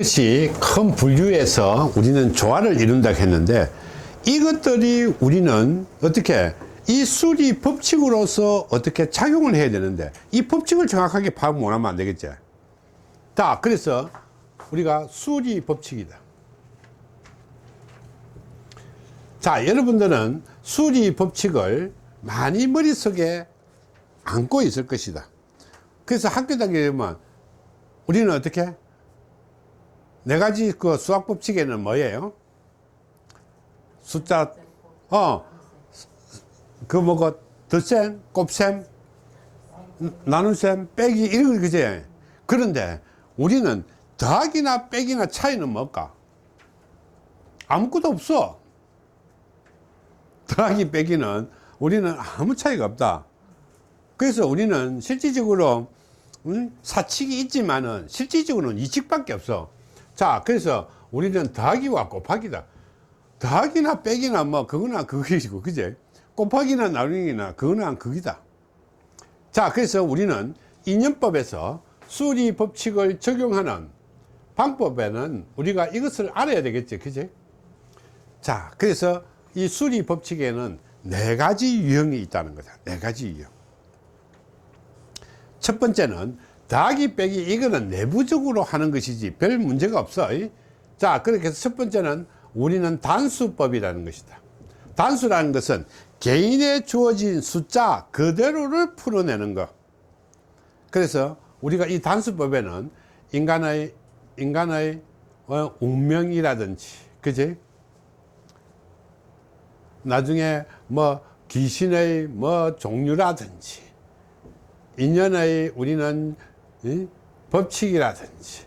이것이 큰 분류에서 우리는 조화를 이룬다고 했는데, 이것들이 우리는 어떻게 이 수리 법칙으로서 어떻게 작용을 해야 되는데, 이 법칙을 정확하게 파악 못하면 안 되겠지. 자, 그래서 우리가 수리 법칙이다. 자, 여러분들은 수리 법칙을 많이 머릿속에 안고 있을 것이다. 그래서 학교 다니면 우리는 어떻게? 네 가지 그 수학 법칙에는 뭐예요? 숫자, 그 뭐고, 덧셈, 곱셈, 나눗셈, 빼기, 이런 거, 그지? 그런데 우리는 더하기나 빼기나 차이는 뭘까? 아무것도 없어. 더하기, 빼기는 우리는 아무 차이가 없다. 그래서 우리는 실질적으로, 사칙이 있지만은 실질적으로는 이칙밖에 없어. 자, 그래서 우리는 더하기와 곱하기다. 더하기나 빼기나 뭐 그거나 그것이고, 그제? 곱하기나 나누기나 그거나 그기다. 자, 그래서 우리는 인연법에서 수리 법칙을 적용하는 방법에는 우리가 이것을 알아야 되겠지, 그제? 자, 그래서 이 수리 법칙에는 네 가지 유형이 있다는 거다. 네 가지 유형. 첫 번째는 더하기 빼기, 이거는 내부적으로 하는 것이지 별 문제가 없어. 자, 그렇게 해서 첫 번째는 우리는 단수법이라는 것이다. 단수라는 것은 개인에 주어진 숫자 그대로를 풀어내는 것. 그래서 우리가 이 단수법에는 인간의 운명이라든지, 그지? 나중에 뭐 귀신의 뭐 종류라든지, 인연의 우리는 법칙이라든지,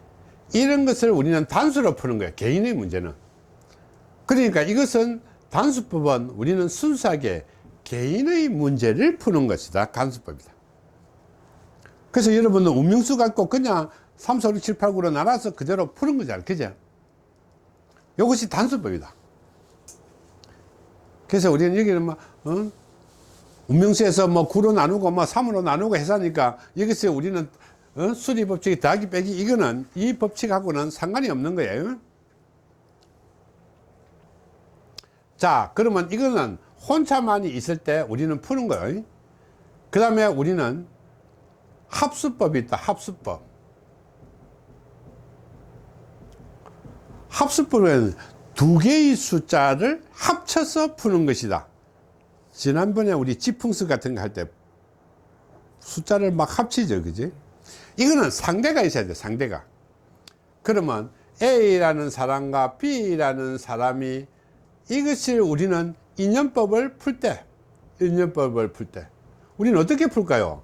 이런 것을 우리는 단수로 푸는 거예요. 개인의 문제는. 그러니까 이것은 단수법은 우리는 순수하게 개인의 문제를 푸는 것이다. 단수법이다. 그래서 여러분은 운명수 갖고 그냥 3, 4, 6, 7, 8, 9로 나눠서 그대로 푸는 거잖아요. 그죠? 이것이 단수법이다. 그래서 우리는 여기는 뭐, 운명수에서 뭐 9로 나누고 뭐 3으로 나누고 해서니까 여기서 우리는 수리 법칙이 더하기 빼기, 이거는 이 법칙하고는 상관이 없는 거예요. 자, 그러면 이거는 혼자만이 있을 때 우리는 푸는 거예요. 그 다음에 우리는 합수법이 있다. 합수법. 합수법은 두 개의 숫자를 합쳐서 푸는 것이다. 지난번에 우리 지풍수 같은 거 할 때 숫자를 막 합치죠, 그지? 이거는 상대가 있어야 돼, 상대가. 그러면 A라는 사람과 B라는 사람이, 이것을 우리는 인연법을 풀 때, 우리는 어떻게 풀까요?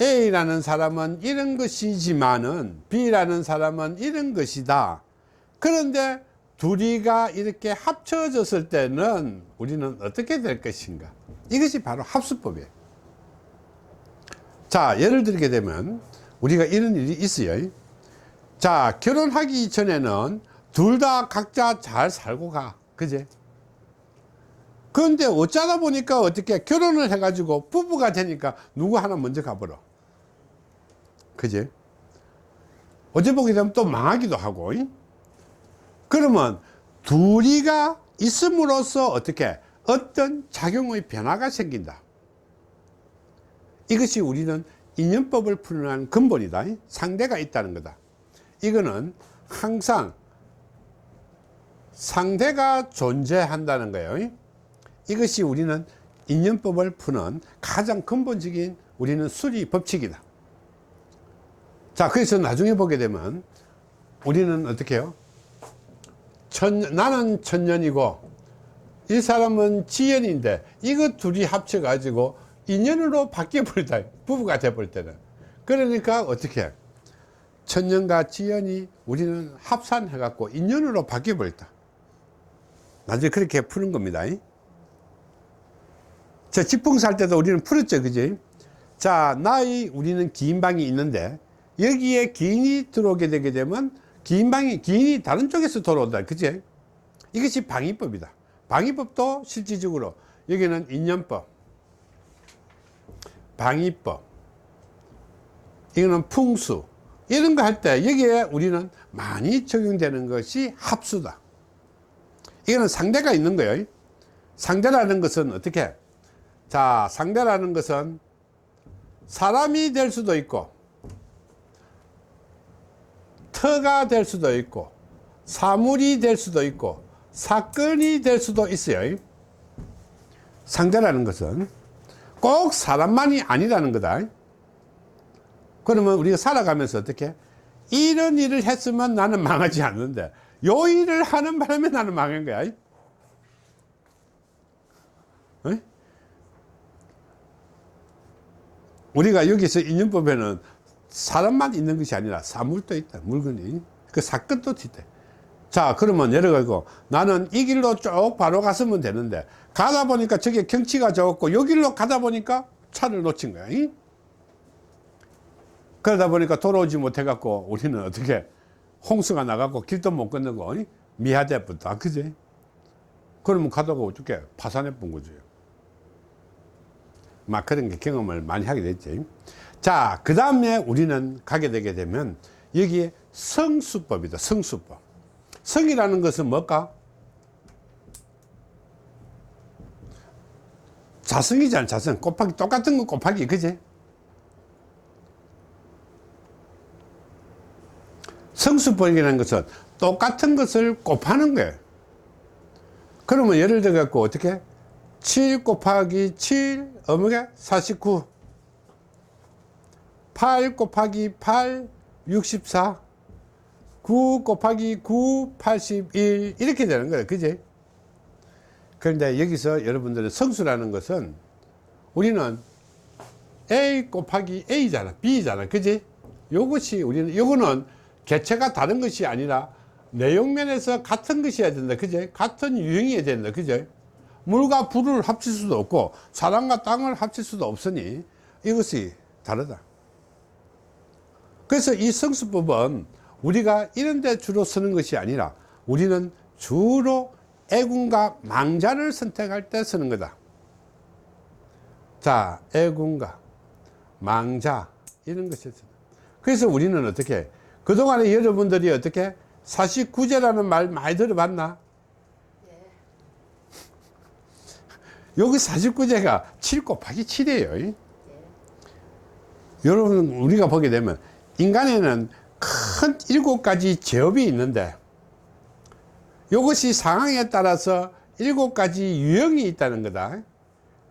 A라는 사람은 이런 것이지만은 B라는 사람은 이런 것이다. 그런데 둘이가 이렇게 합쳐졌을 때는 우리는 어떻게 될 것인가? 이것이 바로 합수법이에요. 자, 예를 들게 되면 우리가 이런 일이 있어요. 자, 결혼하기 전에는 둘 다 각자 잘 살고 가. 그제? 그런데 어쩌다 보니까 어떻게 결혼을 해가지고 부부가 되니까 누구 하나 먼저 가버려. 그제? 어제 보게 되면 또 망하기도 하고. 그러면 둘이가 있음으로써 어떻게 어떤 작용의 변화가 생긴다. 이것이 우리는 인연법을 풀어내는 근본이다. 상대가 있다는 거다. 이거는 항상 상대가 존재한다는 거예요. 이것이 우리는 인연법을 푸는 가장 근본적인 우리는 수리 법칙이다. 자, 그래서 나중에 보게 되면 우리는 어떻게 해요? 나는 천년이고 이 사람은 지연인데 이거 둘이 합쳐 가지고 인연으로 바뀌어 버리다. 부부가 돼 버릴 때는. 그러니까 어떻게 해? 천년과 지연이 우리는 합산해 갖고 인연으로 바뀌어 버렸다. 나중에 그렇게 푸는 겁니다. 자, 지풍수 할 때도 우리는 풀었죠, 그지? 자, 우리는 긴 방이 있는데 여기에 긴이 들어오게 되게 되면 긴이 다른 쪽에서 돌아온다, 그지? 이것이 방위법이다. 방위법도 실질적으로 여기는 인연법, 방위법, 이거는 풍수, 이런 거 할 때 여기에 우리는 많이 적용되는 것이 합수다. 이거는 상대가 있는 거예요. 상대라는 것은 어떻게? 자, 상대라는 것은 사람이 될 수도 있고, 터가 될 수도 있고, 사물이 될 수도 있고, 사건이 될 수도 있어요. 상대라는 것은 꼭 사람만이 아니라는 거다. 그러면 우리가 살아가면서 어떻게? 이런 일을 했으면 나는 망하지 않는데, 요 일을 하는 바람에 나는 망한 거야. 어? 우리가 여기서 인연법에는 사람만 있는 것이 아니라 사물도 있다. 물건이. 그 사건도 있다. 자, 그러면 예를 들고 나는 이 길로 쭉 바로 갔으면 되는데 가다 보니까 저게 경치가 좋고 요 길로 가다 보니까 차를 놓친 거야. 그러다 보니까 돌아오지 못해 갖고 우리는 어떻게 홍수가 나가고 길도 못 건너고 미하대부터 그지? 그러면 가다가 어떻게 파산해 본 거죠. 막 그런 게 경험을 많이 하게 됐지. 자, 그 다음에 우리는 가게 되게 되면 여기에 성수법이다. 성수법. 성이라는 것은 뭘까? 자성이잖아. 자성. 곱하기 똑같은 거 곱하기 그지? 성수법이라는 것은 똑같은 것을 곱하는 거예요. 그러면 예를 들어 갖고 어떻게? 7 곱하기 7 어머게 49, 8 곱하기 8 64, 9 곱하기 9 81 이렇게 되는 거예요. 그지? 그런데 여기서 여러분들의 성수라는 것은 우리는 A 곱하기 A잖아. B잖아. 그지? 요것이 우리는 요거는 개체가 다른 것이 아니라 내용면에서 같은 것이어야 된다. 그지? 같은 유형이어야 된다. 그지? 물과 불을 합칠 수도 없고 사람과 땅을 합칠 수도 없으니 이것이 다르다. 그래서 이 성수법은 우리가 이런 데 주로 쓰는 것이 아니라 우리는 주로 애군과 망자를 선택할 때 쓰는 거다. 자, 애군과 망자 이런 것이 있습니다. 그래서 우리는 어떻게 그동안에 여러분들이 어떻게 49제라는 말 많이 들어봤나? 여기 49제가 7 곱하기 7이에요. 여러분, 우리가 보게 되면 인간에는 큰 7가지 제업이 있는데 이것이 상황에 따라서 7가지 유형이 있다는 거다.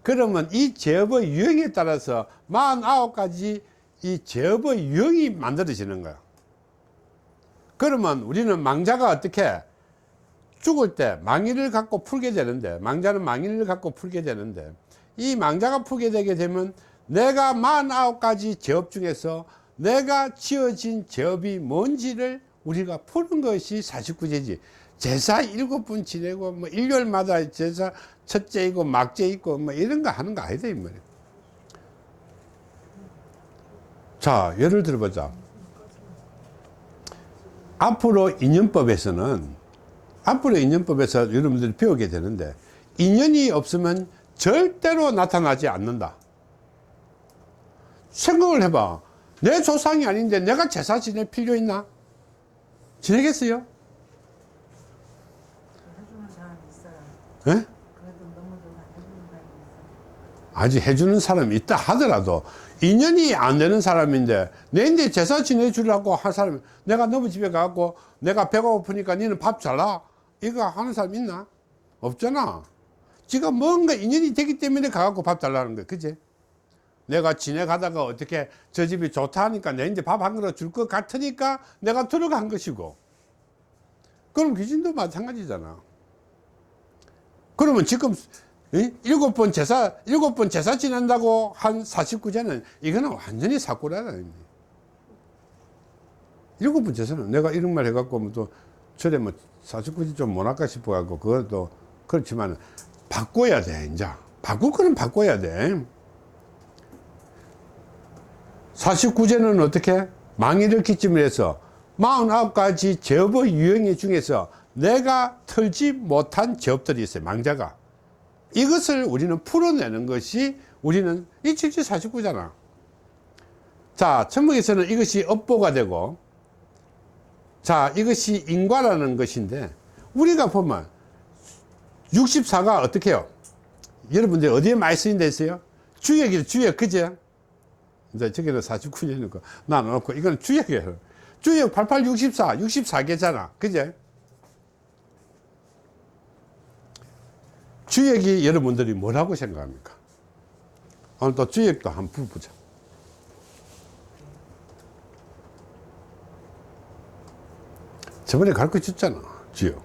그러면 이 제업의 유형에 따라서 49가지 이 제업의 유형이 만들어지는 거야. 그러면 우리는 망자가 어떻게 죽을 때 망의를 갖고 풀게 되는데, 망자는 망의를 갖고 풀게 되는데, 이 망자가 풀게 되게 되면 내가 49가지 제업 중에서 내가 지어진 제업이 뭔지를 우리가 푸는 것이 49제지. 제사 7번 지내고 뭐 일요일마다 제사 첫째 있고 막째 있고 뭐 이런 거 하는 거 아니다 이 말이야. 자, 예를 들어보자. 앞으로 인연법에서 여러분들이 배우게 되는데, 인연이 없으면 절대로 나타나지 않는다. 생각을 해봐. 내 조상이 아닌데 내가 제사 지낼 필요 있나? 지내겠어요? 해주는 사람이 있어요. 예? 그래도 너무 좀 안 해주는 사람이 있어요. 아직 해주는 사람이 있다 하더라도 인연이 안 되는 사람인데 내인데 제사 지내주려고 한 사람, 내가 너무 집에 가고 내가 배가 고프니까 니는 밥 잘라 이거 하는 사람 있나? 없잖아. 지가 뭔가 인연이 되기 때문에 가갖고 밥 달라는 거야. 그지? 내가 지내가다가 어떻게 저 집이 좋다 하니까 내 이제 밥 한 그릇 줄 것 같으니까 내가 들어간 것이고, 그럼 귀신도 마찬가지잖아. 그러면 지금 7번 제사 지낸다고 한 49제는 이거는 완전히 사고라다. 7번 제사는 내가 이런 말 해갖고 뭐 또 저래 뭐 49제 좀 못할까 싶어갖고 그것도 그렇지만 바꿔야 돼. 이제 바꿀 거는 바꿔야 돼. 49제는 어떻게? 망의를 기점으로 해서 49가지 제업의 유형 중에서 내가 털지 못한 제업들이 있어요. 망자가. 이것을 우리는 풀어내는 것이 우리는 177 49잖아. 자, 천문에서는 이것이 업보가 되고, 자, 이것이 인과라는 것인데, 우리가 보면 64가 어떻게 해요? 여러분들 어디에 많이 쓰인 데 있어요? 주역이 주역, 그제? 이제 저기는 49년이니까 나눠놓고, 이거는 주역이에요. 주역 88, 64, 64개잖아. 그제? 주역이 여러분들이 뭐라고 생각합니까? 오늘 또 주역도 한번 보자. 저번에 가르쳐 줬잖아, 주역.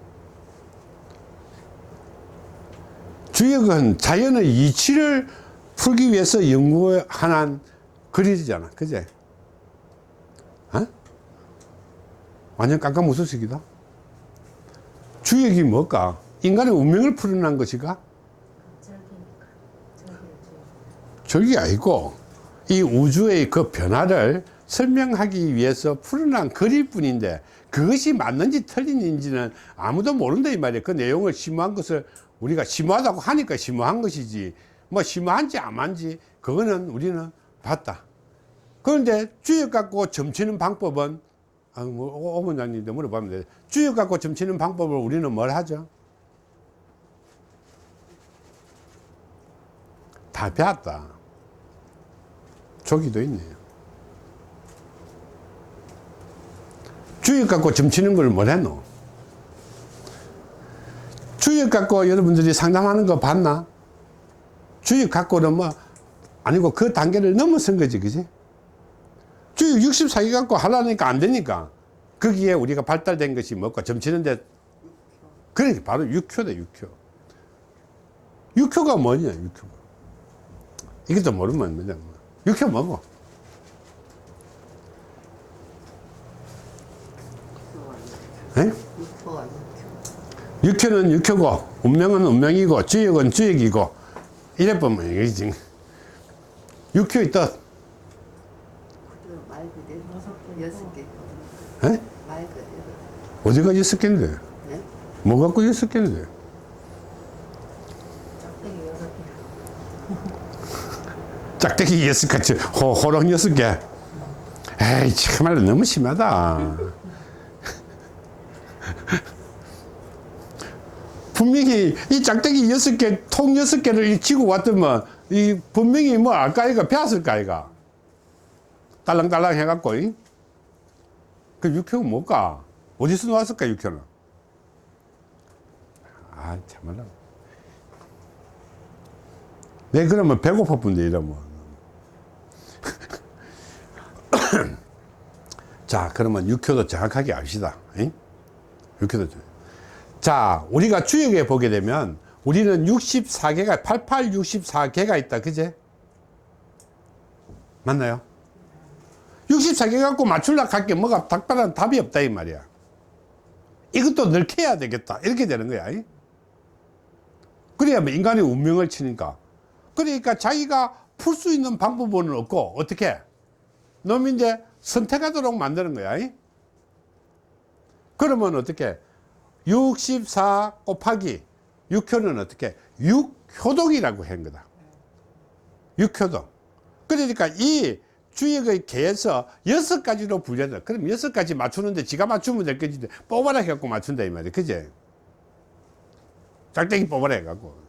주역은 자연의 이치를 풀기 위해서 연구한 그림이잖아. 그제? 어? 완전 깜깜무소식이다. 주역이 뭘까? 인간의 운명을 풀어낸 것이가? 절기니까. 절기 아니고, 이 우주의 그 변화를 설명하기 위해서 풀어난 그릴 뿐인데, 그것이 맞는지 틀린지는 아무도 모른다, 이 말이야. 그 내용을 심오한 것을 우리가 심오하다고 하니까 심오한 것이지, 뭐 심오한지 안 한지, 그거는 우리는 봤다. 그런데 주역 갖고 점치는 방법은, 오 원장님한테 물어보면 돼. 주역 갖고 점치는 방법을 우리는 뭘 하죠? 다 배웠다. 조기도 있네요. 주역 갖고 점치는 걸 뭘 했노? 주역 갖고 여러분들이 상담하는 거 봤나? 주역 갖고는 뭐, 아니고 그 단계를 넘어선 거지, 그지? 주역 64개 갖고 하려니까 안 되니까. 거기에 우리가 발달된 것이 뭐고, 점치는데, 그러니까 바로 6효다, 6효. 6효가 뭐냐, 6효. 이것도 모르면 뭐냐, 6효 뭐고? 에? 6효는 6효고, 운명은 운명이고, 주역은 주역이고, 이래 보면 이거지. 6효의 뜻. 말 그대로 6개. 에? 말 그대로. 어디가 6개인데? 네? 뭐 갖고 6개인데? 짝대기 6개. 짝대기 6개, 호롱 6개. 에이, 참말로 너무 심하다. 분명히 이 짝대기 6개, 통 6개를 지고 왔더만, 이 분명히 뭐 알까이가 배웠을까, 이가. 딸랑딸랑 해갖고, 이? 그 6효가 뭘까? 어디서 나왔을까, 6효는? 아, 참말로. 내 그러면 배고파쁜데, 이러면. 자, 그러면 6효도 정확하게 압시다. 응? 6효도. 자, 우리가 주역에 보게 되면 우리는 64개가, 88, 64개가 있다. 그제? 맞나요? 64개 갖고 맞추려고 할게 뭐가 딱딱한 답이 없다, 이 말이야. 이것도 넓혀야 되겠다. 이렇게 되는 거야. 이? 그래야 뭐 인간의 운명을 치니까. 그러니까 자기가 풀 수 있는 방법은 없고, 어떻게? 놈이 이제 선택하도록 만드는 거야. 이? 그러면 어떻게? 64 곱하기 6효는 어떻게? 6효동이라고 한 거다. 6효동. 그러니까 이 주역의 개에서 6가지로 분류한다. 그럼 6가지 맞추는데 지가 맞추면 될 것인데 뽑아라 해갖고 맞춘다 이 말이야. 그제? 짝대기 뽑아라 해갖고.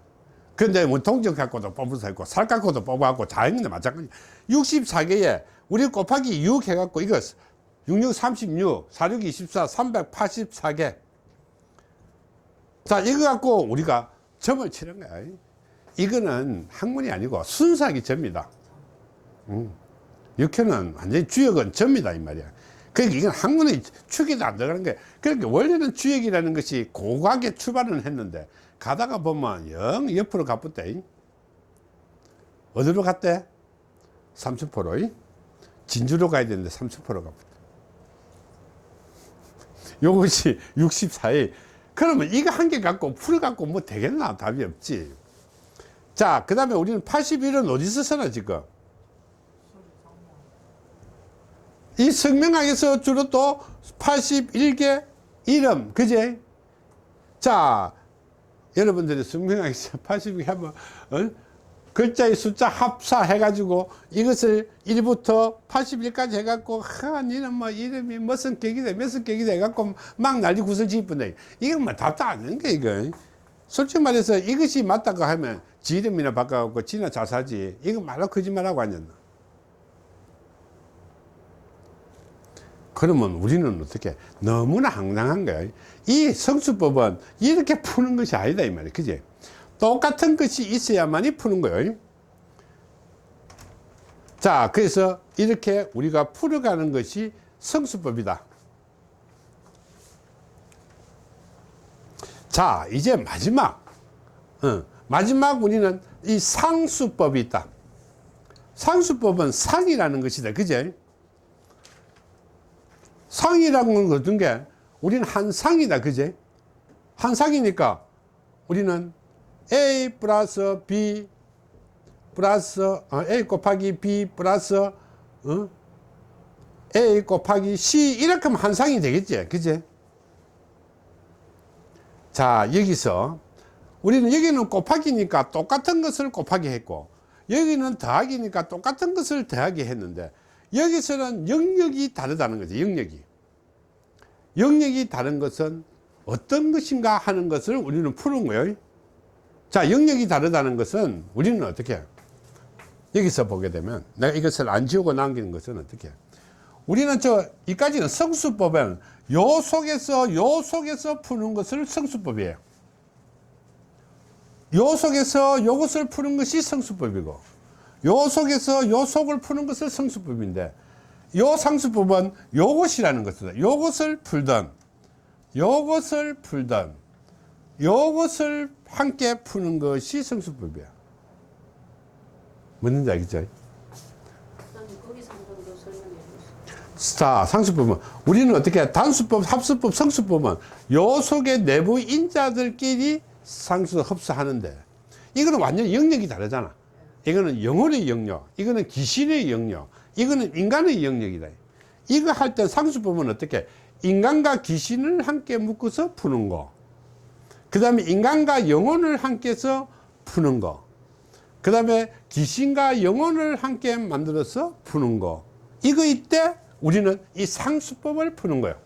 근데 뭐 동적 갖고도 뽑을 수 있고 살 갖고도 뽑아갖고 다 했는데 마찬가지. 64개에 우리 곱하기 6 해갖고 이거 66 36, 46 24, 384개. 자, 이거 갖고 우리가 점을 치는 거야. 이거는 학문이 아니고 순수하게 점이다. 6효는 완전히 주역은 점이다 이 말이야. 그러니까 이건 학문의 축에도 안 들어가는 거야. 그러니까 원래는 주역이라는 것이 고고하게 출발은 했는데 가다가 보면 영 옆으로 가붙대. 어디로 갔대? 삼천포로. 진주로 가야 되는데 삼천포로 가붙대. 요것이 64에. 그러면 이거 한 개 갖고 풀 갖고 뭐 되겠나? 답이 없지. 자, 그 다음에 우리는 81은 어디서 쓰나 지금? 이 성명학에서 주로 또 81개 이름, 그제? 자, 여러분들이 성명학에서 81개 하면, 글자의 숫자 합사해가지고 이것을 1부터 81까지 해갖고, 니는 뭐 이름이 몇 성격이다, 몇 성격이다 해갖고 막 난리 구슬 짓는데, 이건 뭐 답도 안 되는 게, 이거. 솔직히 말해서 이것이 맞다고 하면 지 이름이나 바꿔갖고 지나 잘 살지. 이거 말로 거짓말하고 앉았나. 그러면 우리는 어떻게 너무나 황당한 거야. 이 성수법은 이렇게 푸는 것이 아니다 이 말이야. 그지? 똑같은 것이 있어야만이 푸는 거예요. 자, 그래서 이렇게 우리가 풀어가는 것이 성수법이다. 자, 이제 마지막 우리는 이 상수법이 있다. 상수법은 상이라는 것이다. 그제? 상이라는 건 어떤 게 우리는 한 상이다. 그제? 한 상이니까 우리는 A 플러스 B 플러스 A 곱하기 B 플러스 A 곱하기 C 이렇게 하면 한 상이 되겠지. 그제? 자, 여기서 우리는 여기는 곱하기니까 똑같은 것을 곱하기 했고, 여기는 더하기니까 똑같은 것을 더하기 했는데, 여기서는 영역이 다르다는 거죠. 영역이 다른 것은 어떤 것인가 하는 것을 우리는 푸는 거예요. 자, 영역이 다르다는 것은 우리는 어떻게 해요? 여기서 보게 되면 내가 이것을 안 지우고 남기는 것은 어떻게 해요? 우리는 이까지는 성수법은 요 속에서 푸는 것을 성수법이에요. 요 속에서 요것을 푸는 것이 성수법이고, 요 속에서 요 속을 푸는 것을 성수법인데, 요 상수법은 요것이라는 것이다. 요것을 풀던, 요것을 함께 푸는 것이 성수법이야. 뭔지 알겠죠? 자, 상수법은 우리는 어떻게 단수법, 합수법, 성수법은 요 속에 내부 인자들끼리 상수 흡수하는데, 이거는 완전히 영역이 다르잖아. 이거는 영혼의 영역, 이거는 귀신의 영역, 이거는 인간의 영역이다. 이거 할 때 상수법은 어떻게 인간과 귀신을 함께 묶어서 푸는 거, 그 다음에 인간과 영혼을 함께해서 푸는 거, 그 다음에 귀신과 영혼을 함께 만들어서 푸는 거, 이거일 때 우리는 이 상수법을 푸는 거예요.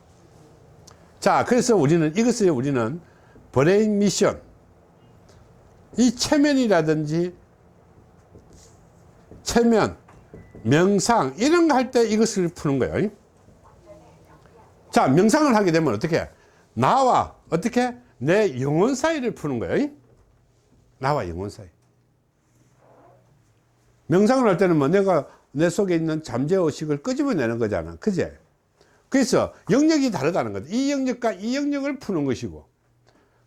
자, 그래서 우리는 이것을 우리는 브레인 미션, 이 체면이라든지 체면, 명상 이런 거 할 때 이것을 푸는 거예요. 자, 명상을 하게 되면 어떻게? 나와 어떻게? 내 영혼 사이를 푸는 거예요. 나와 영혼 사이. 명상을 할 때는 뭐 내가 내 속에 있는 잠재의식을 끄집어내는 거잖아. 그제? 그래서 영역이 다르다는 거죠. 이 영역과 이 영역을 푸는 것이고,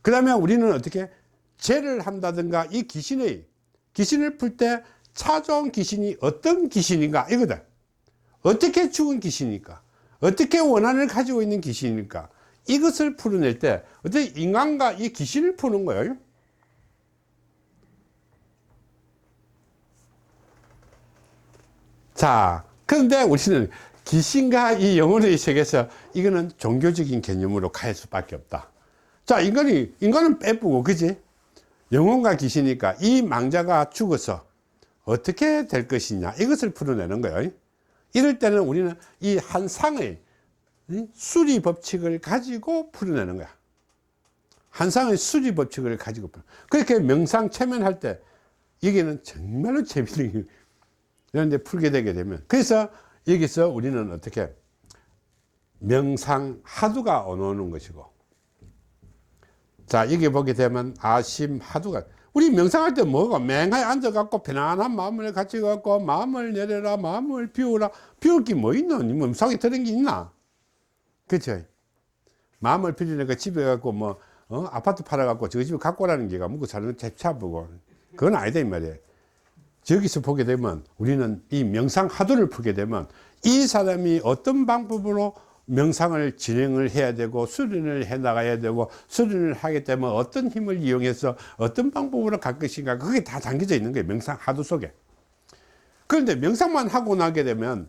그 다음에 우리는 어떻게? 죄를 한다든가 이 귀신을 풀 때 찾아온 귀신이 어떤 귀신인가 이거다. 어떻게 죽은 귀신이니까, 어떻게 원한을 가지고 있는 귀신이니까, 이것을 풀어낼 때 어떻게 인간과 이 귀신을 푸는 거예요. 자, 그런데 우리는 귀신과 이 영혼의 세계에서 이거는 종교적인 개념으로 갈 수밖에 없다. 자, 인간은 빼쁘고, 그지? 영혼과 귀신이니까 이 망자가 죽어서 어떻게 될 것이냐, 이것을 풀어내는 거예요. 이럴 때는 우리는 이 한 상의 수리 법칙을 가지고 풀어내는 거야. 한 상의 수리 법칙을 가지고 그렇게 명상 체면할 때 여기는 정말로 재밌는 이런데 풀게 되게 되면, 그래서 여기서 우리는 어떻게 명상 하두가 오는 것이고, 자, 여기 보게 되면 아심 하두가, 우리 명상할 때 뭐가 맹하게 앉아갖고 편안한 마음을 가지고 마음을 내려라, 마음을 비우라. 비울 게 뭐 있노? 명상에 들은 게 있나? 그쵸? 마음을 비우니까 집에 갖고 아파트 팔아갖고 저 집에 갖고 오라는 게가 묵고 사는 잡차보고, 그건 아니다 이 말이에요. 저기서 보게 되면 우리는 이 명상 하도를 풀게 되면 이 사람이 어떤 방법으로 명상을 진행을 해야 되고 수련을 해 나가야 되고, 수련을 하게 되면 어떤 힘을 이용해서 어떤 방법으로 갈 것인가, 그게 다 담겨져 있는 거예요, 명상 하도 속에. 그런데 명상만 하고 나게 되면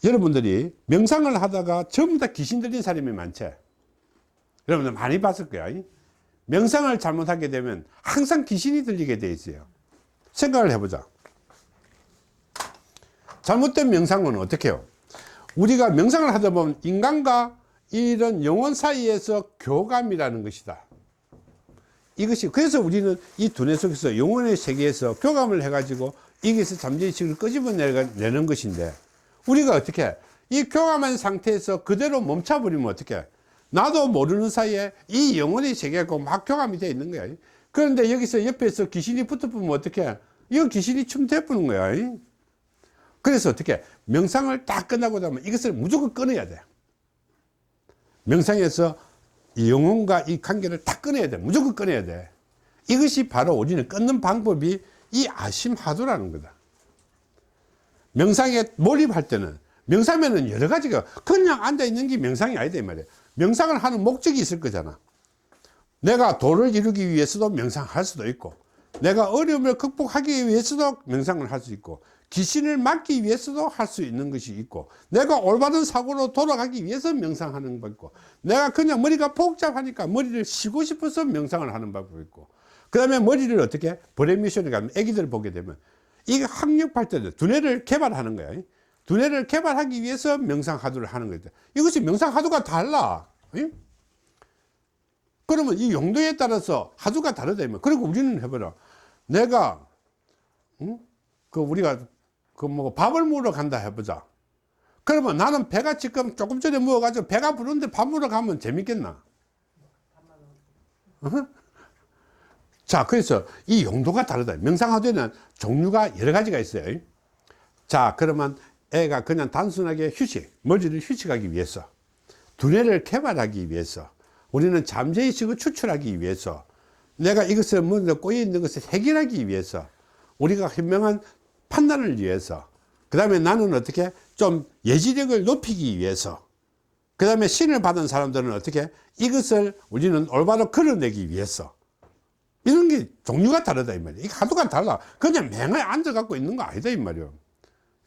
여러분들이 명상을 하다가 전부 다 귀신 들린 사람이 많죠. 여러분들 많이 봤을 거야. 명상을 잘못하게 되면 항상 귀신이 들리게 돼 있어요. 생각을 해보자. 잘못된 명상은 어떻게 해요? 우리가 명상을 하다 보면 인간과 이런 영혼 사이에서 교감이라는 것이다. 이것이, 그래서 우리는 이 두뇌 속에서 영혼의 세계에서 교감을 해가지고 여기서 잠재의식을 끄집어내는 것인데, 우리가 어떻게 이 교감한 상태에서 그대로 멈춰버리면 어떻게, 나도 모르는 사이에 이 영혼의 세계가 막 교감이 되어 있는 거야. 그런데 여기서 옆에서 귀신이 붙어보면 어떻게, 이 귀신이 춤대부는 거야. 그래서 어떻게 명상을 딱 끝나고 나면 이것을 무조건 끊어야 돼. 명상에서 이 영혼과 이 관계를 딱 끊어야 돼. 무조건 끊어야 돼. 이것이 바로 우리는 끊는 방법이 이 아심하도라는 거다. 명상에 몰입할 때는, 명상에는 여러 가지가, 그냥 앉아있는 게 명상이 아니다 이 말이야. 명상을 하는 목적이 있을 거잖아. 내가 도를 이루기 위해서도 명상할 수도 있고, 내가 어려움을 극복하기 위해서도 명상을 할 수 있고, 귀신을 막기 위해서도 할 수 있는 것이 있고, 내가 올바른 사고로 돌아가기 위해서 명상하는 법 있고, 내가 그냥 머리가 복잡하니까 머리를 쉬고 싶어서 명상을 하는 방법이 있고, 그 다음에 머리를 어떻게, 브레미션에 가면 애기들 보게 되면 이게 학력할 때 두뇌를 개발하는 거야. 두뇌를 개발하기 위해서 명상하도를 하는 거다. 이것이 명상하도가 달라. 그러면 이 용도에 따라서 하도가 다르다. 그리고 우리는 해봐라. 내가 우리가 밥을 먹으러 간다 해보자. 그러면 나는 배가 지금 조금 전에 먹어가지고 배가 부른데 밥 먹으러 가면 재밌겠나? 자, 그래서 이 용도가 다르다. 명상하도에는 종류가 여러 가지가 있어요. 자, 그러면 애가 그냥 단순하게 머리를 휴식하기 위해서, 두뇌를 개발하기 위해서, 우리는 잠재의식을 추출하기 위해서, 내가 이것을 꼬여 있는 것을 해결하기 위해서, 우리가 현명한 판단을 위해서, 그 다음에 나는 어떻게 좀 예지력을 높이기 위해서, 그 다음에 신을 받은 사람들은 어떻게 이것을 우리는 올바로 걸어내기 위해서, 이런 게 종류가 다르다 이 말이야. 이 하도가 달라. 그냥 맹하게 앉아갖고 있는 거 아니다 이 말이야.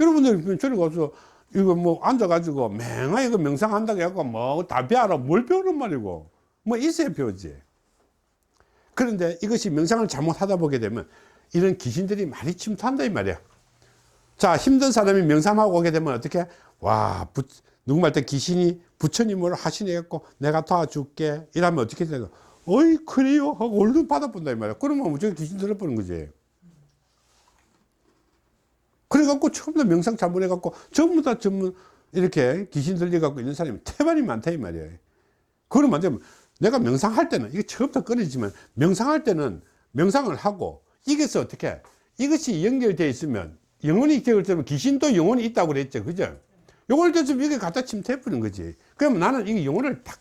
여러분들 저리 가서 이거 앉아가지고 맹하게 이거 명상한다고 해갖고 다 배워라. 뭘 배우는 말이고. 있어야 배우지. 그런데 이것이 명상을 잘못하다 보게 되면 이런 귀신들이 많이 침투한다 이 말이야. 자, 힘든 사람이 명상하고 오게 되면 어떻게, 누구 말 때 귀신이 부처님으로 하시네 갖고 내가 도와줄게 이러면 어떻게 되나, 어이 그래요 하고 얼른 받아본다 이 말이야. 그러면 무조건 귀신 들어보는 거지. 그래갖고 처음부터 명상 잘못해갖고 전부 다 이렇게 귀신 들려갖고 있는 사람이 태반이 많다 이 말이야. 그러면 안 되면, 내가 명상할 때는 이게 처음부터 끊어지지만, 명상할 때는 명상을 하고 이것이 어떻게, 이것이 연결되어 있으면, 영혼이 연결되면 귀신도 영혼이 있다고 그랬죠. 그죠? 요걸 계속 여기 갖다 침투해버리는 거지. 그러면 나는 이 영혼을 딱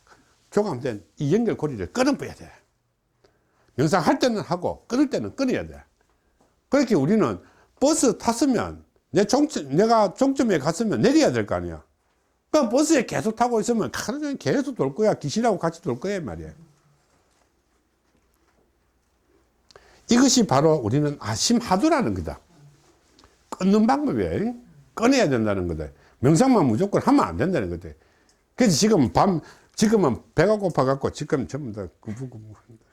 교감된 이 연결고리를 끊어버려야 돼. 명상할 때는 하고 끊을 때는 끊어야 돼. 그렇게 우리는 버스 탔으면 내가 종점에 갔으면 내려야 될 거 아니야. 그 버스에 계속 타고 있으면 하루 종일 계속 돌 거야. 귀신하고 같이 돌 거야 말이야. 이것이 바로 우리는 아심하도라는 거다. 끊는 방법이에요. 끊어야 된다는 거다. 명상만 무조건 하면 안 된다는 거다. 그래서 지금은 배가 고파갖고 지금 전부 다 구부구부 한다.